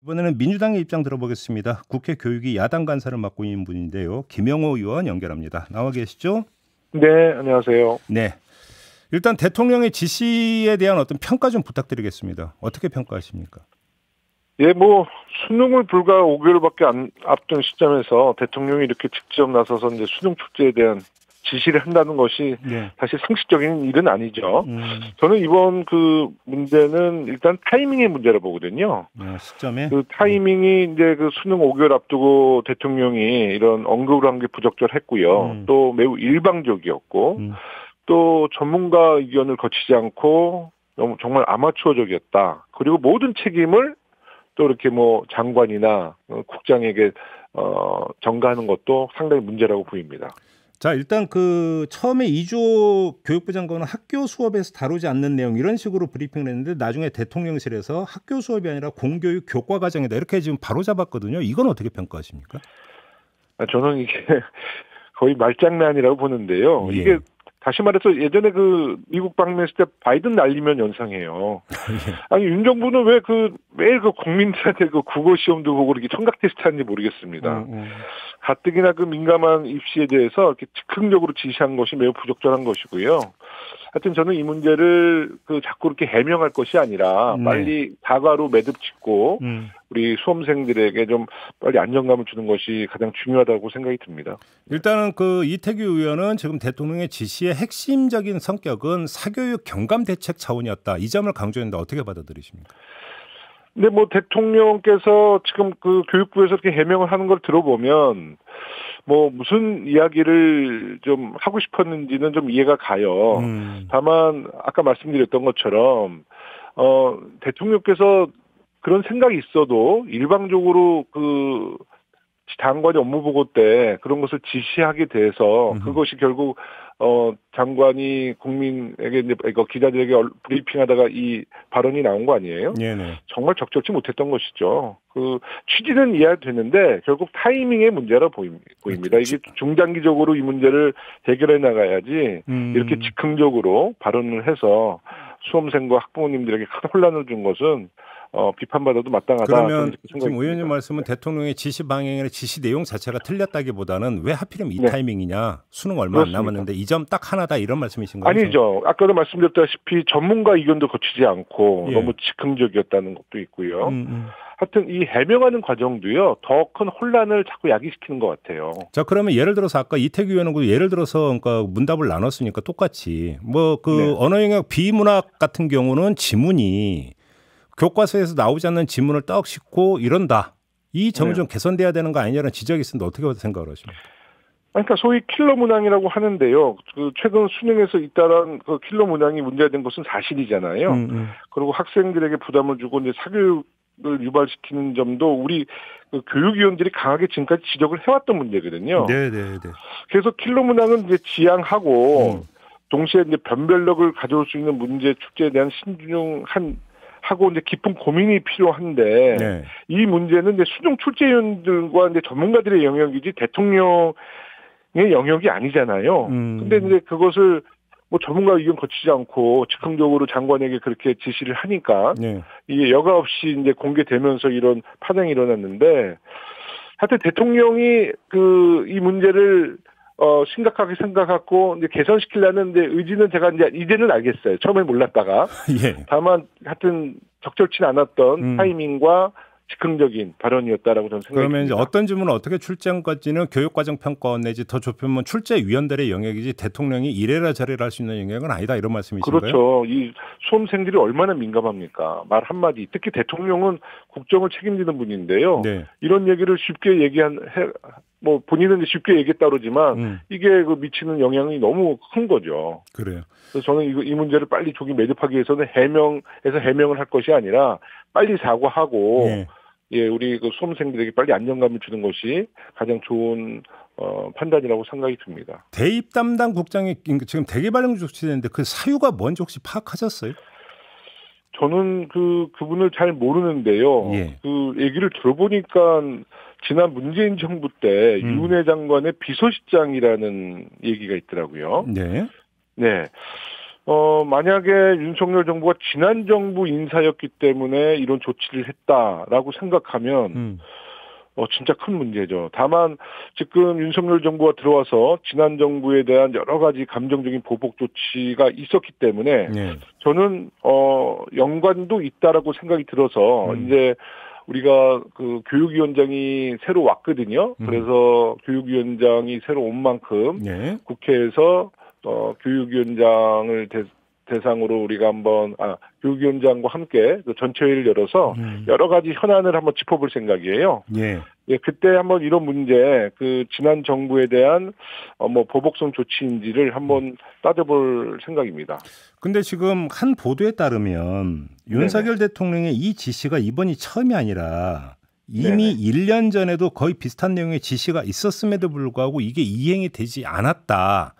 이번에는 민주당의 입장 들어보겠습니다. 국회 교육위 야당 간사를 맡고 있는 분인데요. 김영호 의원 연결합니다. 나와 계시죠? 네, 안녕하세요. 네. 일단 대통령의 지시에 대한 어떤 평가 좀 부탁드리겠습니다. 어떻게 평가하십니까? 예, 수능을 불과 5개월밖에 앞둔 시점에서 대통령이 이렇게 직접 나서서 이제 수능 축제에 대한 지시를 한다는 것이 사실 상식적인 일은 아니죠. 저는 이번 그 문제는 일단 타이밍의 문제라 보거든요. 시점에? 그 타이밍이 이제 그 수능 5개월 앞두고 대통령이 이런 언급을 한 게 부적절했고요. 또 매우 일방적이었고, 또 전문가 의견을 거치지 않고 너무 정말 아마추어적이었다. 그리고 모든 책임을 또 이렇게 장관이나 국장에게 전가하는 것도 상당히 문제라고 보입니다. 자, 일단 처음에 이주호 교육부 장관은 학교 수업에서 다루지 않는 내용 이런 식으로 브리핑을 했는데 나중에 대통령실에서 학교 수업이 아니라 공교육 교과 과정이다 이렇게 지금 바로 잡았거든요. 이건 어떻게 평가하십니까? 저는 이게 거의 말장난이라고 보는데요. 예. 이게 다시 말해서 예전에 미국 방문했을 때 바이든 날리면 연상해요. 아니, 윤 정부는 왜 매일 국민들한테 국어 시험도 보고 이렇게 청각 테스트 하는지 모르겠습니다. 가뜩이나 민감한 입시에 대해서 이렇게 즉흥적으로 지시한 것이 매우 부적절한 것이고요. 하여튼 저는 이 문제를 자꾸 이렇게 해명할 것이 아니라 빨리 사과로 매듭 짓고 우리 수험생들에게 좀 빨리 안정감을 주는 것이 가장 중요하다고 생각이 듭니다. 일단은 이태규 의원은 지금 대통령의 지시의 핵심적인 성격은 사교육 경감 대책 차원이었다. 이 점을 강조했는데 어떻게 받아들이십니까? 근데 대통령께서 지금 교육부에서 이렇게 해명을 하는 걸 들어보면 무슨 이야기를 좀 하고 싶었는지는 좀 이해가 가요. 다만 아까 말씀드렸던 것처럼 대통령께서 그런 생각이 있어도 일방적으로 장관이 업무 보고 때 그런 것을 지시하게 돼서 그것이 결국 장관이 국민에게 기자들에게 브리핑하다가 이 발언이 나온 거 아니에요? 네네. 정말 적절치 못했던 것이죠. 취지는 이해되는데 결국 타이밍의 문제라 보입니다. 이게 중장기적으로 이 문제를 해결해 나가야지 이렇게 즉흥적으로 발언을 해서 수험생과 학부모님들에게 큰 혼란을 준 것은 비판받아도 마땅하다. 그러면 지금 의원님 말씀은 대통령의 지시 방향이나 지시 내용 자체가 틀렸다기보다는 왜 하필이면 이 타이밍이냐. 수능 얼마 안 남았는데 이 점 딱 하나다 이런 말씀이신가요? 아니죠. 아까도 말씀드렸다시피 전문가 의견도 거치지 않고 너무 즉흥적이었다는 것도 있고요. 하여튼 이 해명하는 과정도요. 더 큰 혼란을 자꾸 야기시키는 것 같아요. 자, 그러면 예를 들어서 아까 이태규 의원은 예를 들어서 문답을 나눴으니까 똑같이 언어 영역 비문학 같은 경우는 지문이 교과서에서 나오지 않는 지문을 떡 싣고 이런다. 이 점은 좀 개선돼야 되는 거 아니냐는 지적이 있는데 어떻게 생각을 하십니까? 그러니까 소위 킬러 문항이라고 하는데요. 최근 수능에서 잇따른 킬러 문항이 문제된 것은 사실이잖아요. 그리고 학생들에게 부담을 주고 이제 사교육을 유발시키는 점도 우리 교육위원들이 강하게 지금까지 지적을 해왔던 문제거든요. 네네네. 그래서 킬러 문항은 이제 지양하고 동시에 이제 변별력을 가져올 수 있는 문제 축제에 대한 하고 이제 깊은 고민이 필요한데 이 문제는 이제 수능 출제위원들과 이제 전문가들의 영역이지 대통령의 영역이 아니잖아요. 근데 이제 그것을 전문가 의견 거치지 않고 즉흥적으로 장관에게 그렇게 지시를 하니까 이게 여과 없이 이제 공개되면서 이런 파장이 일어났는데 하여튼 대통령이 이 문제를 심각하게 생각하고 이제 개선시키려는 의지는 제가 이제는 알겠어요. 처음에 몰랐다가. 다만 하여튼 적절치 않았던 타이밍과 즉흥적인 발언이었다라고 저는 생각합니다. 그러면 이제 어떤 질문을 어떻게 출제한까지는 교육과정평가원 내지 더 좁히면 출제위원들의 영역이지 대통령이 이래라 저래라 할 수 있는 영역은 아니다 이런 말씀이신가요? 그렇죠. 이 수험생들이 얼마나 민감합니까? 말 한마디. 특히 대통령은 국정을 책임지는 분인데요. 이런 얘기를 쉽게 본인은 쉽게 얘기했다 그러지만 이게 미치는 영향이 너무 큰 거죠. 그래요. 그래서 저는 이 문제를 빨리 조기 매듭하기 위해서는 해명을 할 것이 아니라 빨리 사과하고 우리 수험생들에게 빨리 안정감을 주는 것이 가장 좋은 판단이라고 생각이 듭니다. 대입 담당 국장이 지금 대개발령 조치됐는데 그 사유가 뭔지 혹시 파악하셨어요? 저는 그분을 잘 모르는데요. 얘기를 들어보니까 지난 문재인 정부 때 윤회 장관의 비서실장이라는 얘기가 있더라고요. 네. 만약에 윤석열 정부가 지난 정부 인사였기 때문에 이런 조치를 했다라고 생각하면 진짜 큰 문제죠. 다만 지금 윤석열 정부가 들어와서 지난 정부에 대한 여러 가지 감정적인 보복 조치가 있었기 때문에 저는 연관도 있다라고 생각이 들어서 이제 우리가 그 교육위원장이 새로 왔거든요. 그래서 교육위원장이 새로 온 만큼 국회에서 교육위원장을 대상으로 우리가 한번 교육위원장과 함께 그 전체회의를 열어서 여러 가지 현안을 한번 짚어볼 생각이에요. 그때 한번 이런 문제, 그 지난 정부에 대한 보복성 조치인지를 한번 따져볼 생각입니다. 근데 지금 한 보도에 따르면 윤석열 대통령의 이 지시가 이번이 처음이 아니라 이미 1년 전에도 거의 비슷한 내용의 지시가 있었음에도 불구하고 이게 이행이 되지 않았다.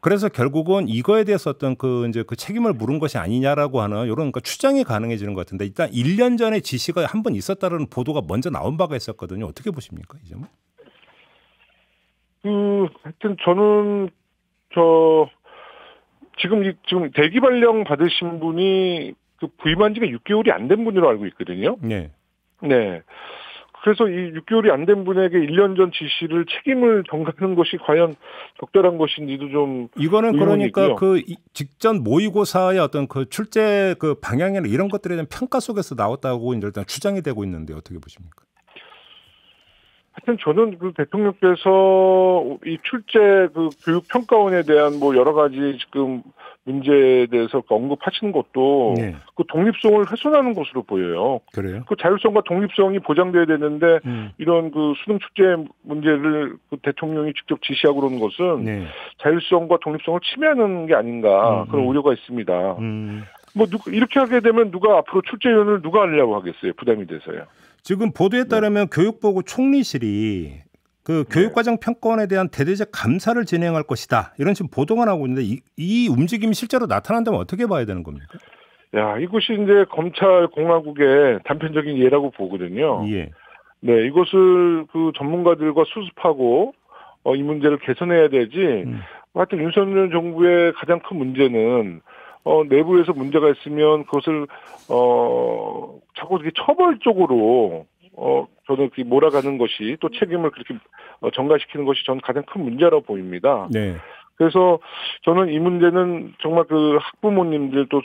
그래서 결국은 이거에 대해서 어떤 그 책임을 물은 것이 아니냐라고 하는 이런 그러니까 추정이 가능해지는 것 같은데 일단 1년 전에 지시가 한 번 있었다는 보도가 먼저 나온 바가 있었거든요. 어떻게 보십니까, 이 점은? 하여튼 저는 지금 대기 발령 받으신 분이 그 부임한 지가 6개월이 안 된 분으로 알고 있거든요. 네. 그래서 이 6개월이 안 된 분에게 1년 전 지시를 책임을 전가하는 것이 과연 적절한 것인지도 좀 이거는 그러니까 의문이고요. 그 직전 모의고사의 어떤 그 출제 그 방향이나 이런 것들에 대한 평가 속에서 나왔다고 이제 일단 추정이 되고 있는데 어떻게 보십니까? 하여튼 저는 그 대통령께서 이 출제 그 교육평가원에 대한 뭐 여러 가지 지금 문제에 대해서 언급하시는 것도 그 독립성을 훼손하는 것으로 보여요. 그래요? 그 자율성과 독립성이 보장돼야 되는데 이런 그 수능 출제 문제를 그 대통령이 직접 지시하고 그러는 것은 자율성과 독립성을 침해하는 게 아닌가 그런 우려가 있습니다. 뭐 이렇게 하게 되면 누가 앞으로 출제위원을 누가 하려고 하겠어요? 부담이 돼서요. 지금 보도에 따르면 교육부고 총리실이 그 교육과정 평가원에 대한 대대적 감사를 진행할 것이다. 이런 지금 보도가 나오고 있는데 이 움직임이 실제로 나타난다면 어떻게 봐야 되는 겁니까? 이것이 이제 검찰 공화국의 단편적인 예라고 보거든요. 네, 이것을 그 전문가들과 수습하고 이 문제를 개선해야 되지. 하여튼 윤석열 정부의 가장 큰 문제는 내부에서 문제가 있으면 그것을 자꾸 이렇게 처벌적으로 저는 그렇게 몰아가는 것이 또 책임을 그렇게 전가시키는 것이 저는 가장 큰 문제라고 보입니다. 그래서 저는 이 문제는 정말 그 학부모님들 또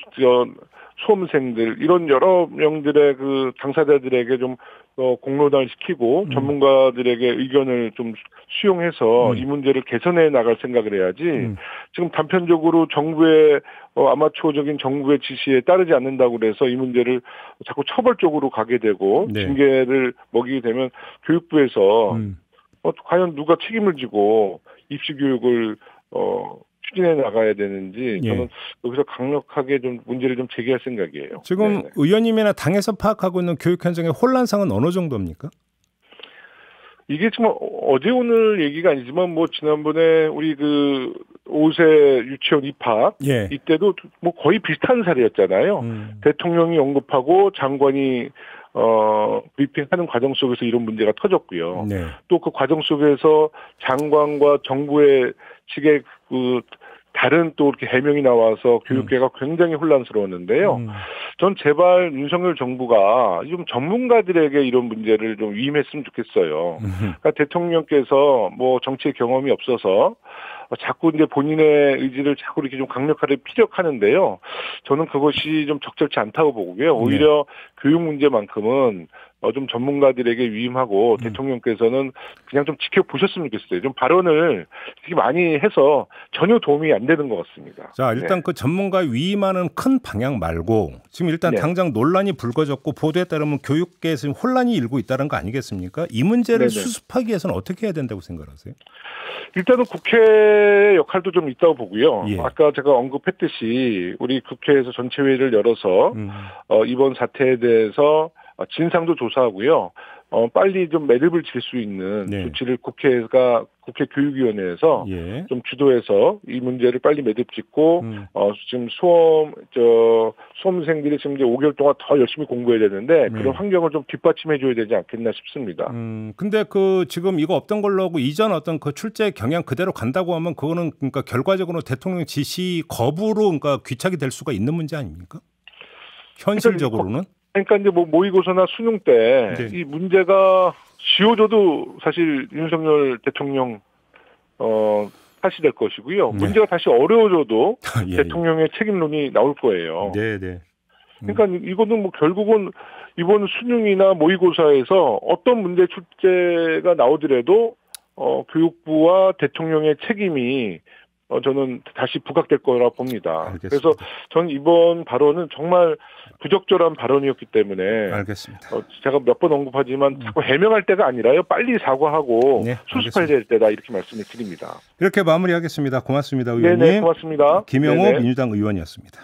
수험생들 이런 여러 명들의 그 당사자들에게 좀 공론화를 시키고 전문가들에게 의견을 좀 수용해서 이 문제를 개선해 나갈 생각을 해야지 지금 단편적으로 정부의 아마추어적인 정부의 지시에 따르지 않는다고 그래서 이 문제를 자꾸 처벌적으로 가게 되고 징계를 먹이게 되면 교육부에서 과연 누가 책임을 지고 입시 교육을 추진해 나가야 되는지 저는 여기서 강력하게 좀 문제를 좀 제기할 생각이에요. 지금 의원님이나 당에서 파악하고 있는 교육 현장의 혼란상은 어느 정도입니까? 이게 지금 어제 오늘 얘기가 아니지만 뭐 지난번에 우리 그 5세 유치원 입학 이때도 뭐 거의 비슷한 사례였잖아요. 대통령이 언급하고 장관이 브리핑하는 과정 속에서 이런 문제가 터졌고요. 또 그 과정 속에서 장관과 정부의 측의 그 다른 또 이렇게 해명이 나와서 교육계가 굉장히 혼란스러웠는데요. 전 제발 윤석열 정부가 좀 전문가들에게 이런 문제를 좀 위임했으면 좋겠어요. 그러니까 대통령께서 뭐 정치의 경험이 없어서 자꾸 이제 본인의 의지를 자꾸 이렇게 좀 강력하게 피력하는데요. 저는 그것이 좀 적절치 않다고 보고요. 오히려 교육 문제만큼은 좀 전문가들에게 위임하고 대통령께서는 그냥 좀 지켜보셨으면 좋겠어요. 좀 발언을 되게 많이 해서 전혀 도움이 안 되는 것 같습니다. 자, 일단 그 전문가 위임하는 큰 방향 말고 지금 일단 당장 논란이 불거졌고 보도에 따르면 교육계에서 혼란이 일고 있다는 거 아니겠습니까? 이 문제를 수습하기 위해서는 어떻게 해야 된다고 생각하세요? 일단은 국회 역할도 좀 있다고 보고요. 아까 제가 언급했듯이 우리 국회에서 전체회의를 열어서 이번 사태에 대해서 진상도 조사하고요. 빨리 좀 매듭을 질 수 있는 네. 조치를 국회 교육위원회에서 예. 좀 주도해서 이 문제를 빨리 매듭 짓고 지금 수험생들이 지금 이제 5개월 동안 더 열심히 공부해야 되는데 그런 환경을 좀 뒷받침해 줘야 되지 않겠나 싶습니다. 근데 지금 이거 없던 걸로 하고 이전 어떤 그 출제 경향 그대로 간다고 하면 그거는 그러니까 결과적으로 대통령 지시 거부로 그러니까 귀착이 될 수가 있는 문제 아닙니까? 현실적으로는? 그러니까 이제 모의고사나 수능 때 이 문제가 지워져도 사실 윤석열 대통령 탓이 될 것이고요. 문제가 다시 어려워져도 대통령의 책임론이 나올 거예요. 네. 그러니까 이거는 결국은 이번 수능이나 모의고사에서 어떤 문제 출제가 나오더라도 교육부와 대통령의 책임이 저는 다시 부각될 거라 봅니다. 알겠습니다. 그래서 전 이번 발언은 정말 부적절한 발언이었기 때문에 알겠습니다. 제가 몇 번 언급하지만 자꾸 해명할 때가 아니라요. 빨리 사과하고 수습해야 될 때다 이렇게 말씀을 드립니다. 이렇게 마무리하겠습니다. 고맙습니다, 의원님. 네, 고맙습니다. 김영호 민주당 의원이었습니다.